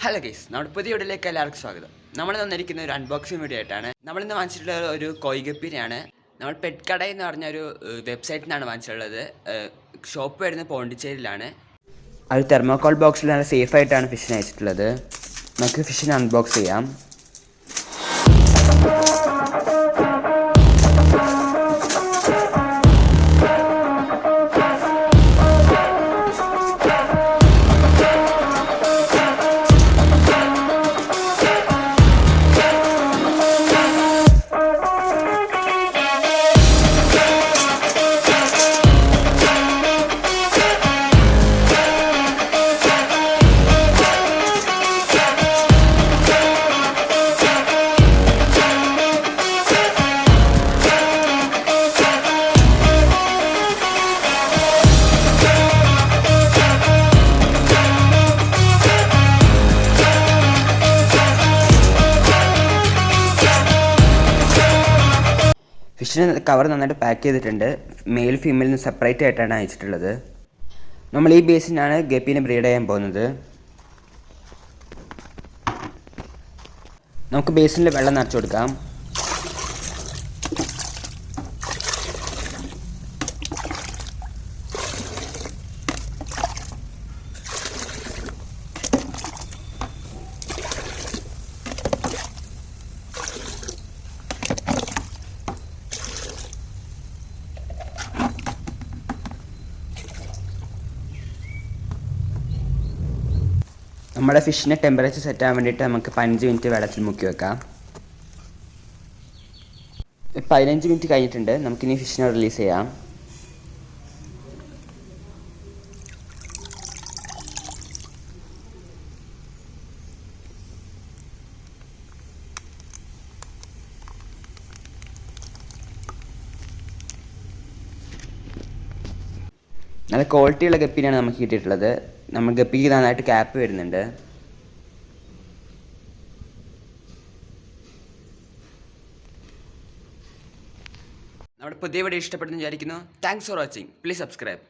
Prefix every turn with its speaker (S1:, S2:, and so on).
S1: Hello guys, നമ്മുടെ പുതിയ വീഡിയോയിലേക്ക് എല്ലാവർക്കും സ്വാഗതം. നമ്മൾ തന്നിരിക്കുന്ന ഒരു അൺബോക്സിംഗ് വീഡിയോ ആയിട്ടാണ്. നമ്മളിന്ന് വാങ്ങിച്ചിട്ടുള്ള ഒരു കോയിഗപ്പിനെയാണ്. നമ്മൾ പെറ്റ് കട എന്ന് പറഞ്ഞ ഒരു വെബ്സൈറ്റിൽ നിന്നാണ് വാങ്ങിച്ചിട്ടുള്ളത്. ഷോപ്പ് വരുന്നത് പോണ്ടിച്ചേരിയിലാണ്. അത് തെർമോക്കോൾ ബോക്സിൽ നല്ല സേഫ് ആയിട്ടാണ് ഫിഷിനെ അയച്ചിട്ടുള്ളത്. നമുക്ക് ഫിഷിനെ അൺബോക്സ് ചെയ്യാം. ഫിഷിന് കവർ നന്നായിട്ട് പാക്ക് ചെയ്തിട്ടുണ്ട്. മെയിൽ ഫീമെയിലിന് സെപ്പറേറ്റ് ആയിട്ടാണ് അയച്ചിട്ടുള്ളത്. നമ്മൾ ഈ ബേസിനാണ് ഗപ്പീനെ ബ്രീഡ് ചെയ്യാൻ പോകുന്നത്. നമുക്ക് ബേസിനിൽ വെള്ളം നിറച്ച് കൊടുക്കാം. നമ്മുടെ ഫിഷിൻ്റെ ടെമ്പറേച്ചർ സെറ്റ് ആകാൻ വേണ്ടിയിട്ട് നമുക്ക് 15 മിനിറ്റ് വെള്ളത്തിൽ മുക്കി വെക്കാം. 15 മിനിറ്റ് കഴിഞ്ഞിട്ടുണ്ട്. നമുക്കിനി ഫിഷിനെ റിലീസ് ചെയ്യാം. നല്ല ക്വാളിറ്റിയുള്ള ഗപ്പിനാണ് നമുക്ക് കിട്ടിയിട്ടുള്ളത്. നമ്മൾ ഗപ്പിക്ക് നന്നായിട്ട് ക്യാപ്പ് വരുന്നുണ്ട്. നമ്മുടെ പുതിയ വീഡിയോ ഇഷ്ടപ്പെട്ടെന്ന് വിചാരിക്കുന്നു. Thanks for watching. Please subscribe.